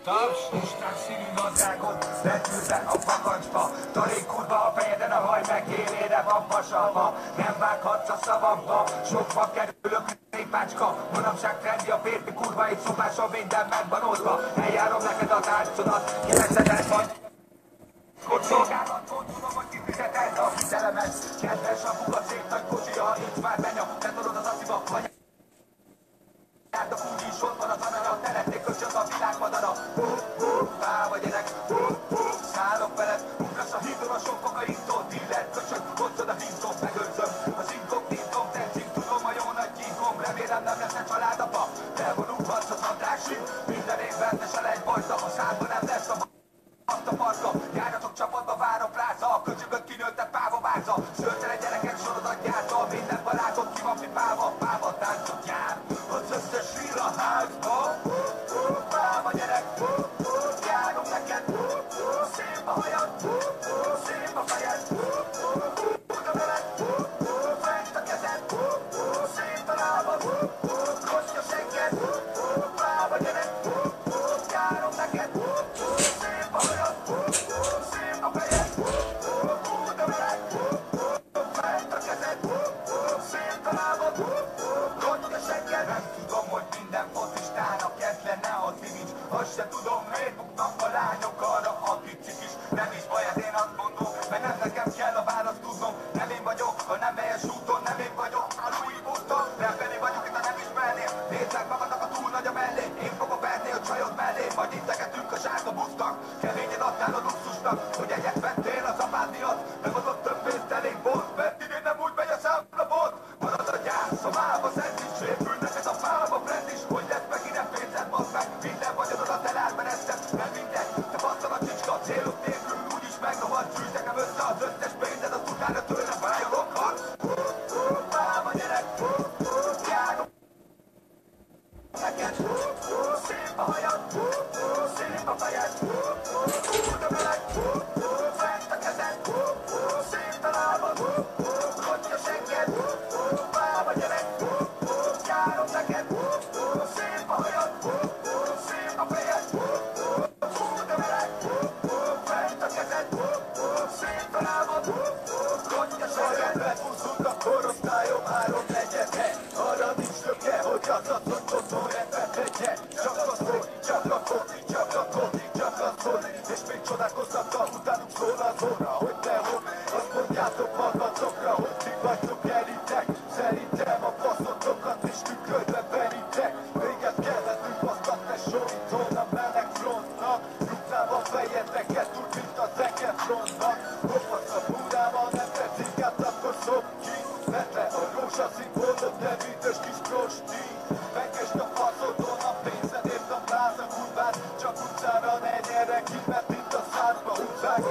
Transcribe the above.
Taps! Isten színű nadrágot betűzve a pakancsba. Talék kurva a fejeden, a haj meg élére van vasalva. Nem vághatsz a szavakba, sokba kerülök répácska. Manapság trendi a férfi kurva, egy szopáson minden megvan oldva. Eljárom neked a tárcodat, kereszeted vagy. Szolgálat, tudom, hogy kifizeted a hitelemet. Kedves a buga, szép nagy kocsi, ha nincs már benya, te tudod az assziba, de úgy is ott van a tanara, telették köcsög a világ madara. Bá vagy gyerek, szállok veled, ugrasz a hídon a sok kokaintól, dealer köcsög, hozzad a hintot, megőrzöm. Az inkognitom, tetszik, tudom a jó nagy kinkom, remélem nem lesz egy családapa. Elvonulhatsz az Andrásin, minden évben te se legy bajta, a szádban nem lesz a azt a parka, járatok csapatba, várok ráza, a köcsögöt kinőttek páva váza. Szörtelen gyerekek sorodat gyárta, minden barátot ki van pipálva, páva táncot jár. Az összes sír a házba, páva gyerek, járunk neked, szép a hajad, szép a fejed, oda veled, fent a kezed, szép a lábad, rossz a segged, páva gyerek, járunk neked. Szép a fejed, oda veled, fent a kezed, szép a lábad, rossz a segged. Nem tudom, hogy minden focistának ez lenne a cimics. Azt se tudom, miért buknak a lányok arra, akik cikis. Nem is baj, ez én azt mondom, mert nem nekem kell a választ tudnom. Nem én vagyok a nem helyes úton, nem én vagyok a Louis Vuitton. Rebbeli vagyok, itt a nem ismerném. Nézd meg magadnak a túl nagy a mellé. Én fogok verni a csajod mellé, majd integetünk a sárga busznak. Keményen adtál a luxusnak, hogy egyet vettél az apád miatt. Nem adott több pénzt, elég volt, mert idén nem úgy megy a számlapot. Marad a gyász, a mába szent is, sérül neked a fába brand is. Hogy lett meg ide pénzed, bazd meg, minden vagyonodat elárvereztem. Nem mindegy, te basszal a csicska, célok nélkül úgyis megrovad. Csűz nekem össze az összes pénzed, az utána tőle fájolok harc. Mába gyerek, járok neked, szép a hajad, szép a fejed, oda veled, fent a kezed, szép a lábad, rossz a segged, mába gyerek, járok neked, szép a hajad, szép a fejed, oda veled, fent a kezed, szép a lábad, rossz a segged. Megúszunk a korosztályom 3/4-e, arra nincs többre, hogy az a szotthon rendben legyen. Csak a szóni, csak a kopni, csak a kopni, csak a szóni. És még csodálkoztattak, utánuk szól az óra, hogy te hol. Azt mondjátok magatokra, hogy ti vagytok elitek. Szerintem a faszotokat is tükörbe veritek. Véget kellett übbasztat, te sorítón a meleg frontnak. Rúgtál a fejeteket, úgy mint a Zekefronnak. Kopasz a búrával, nem tetszik át, akkor szokd ki. Vedd le a rózsaszín boldog, de büdös kis prosti. Megest a faszodon, a pénzedért a pláza kurvát. Csak utcára ne gyere ki, mert itt a szádba húzzák.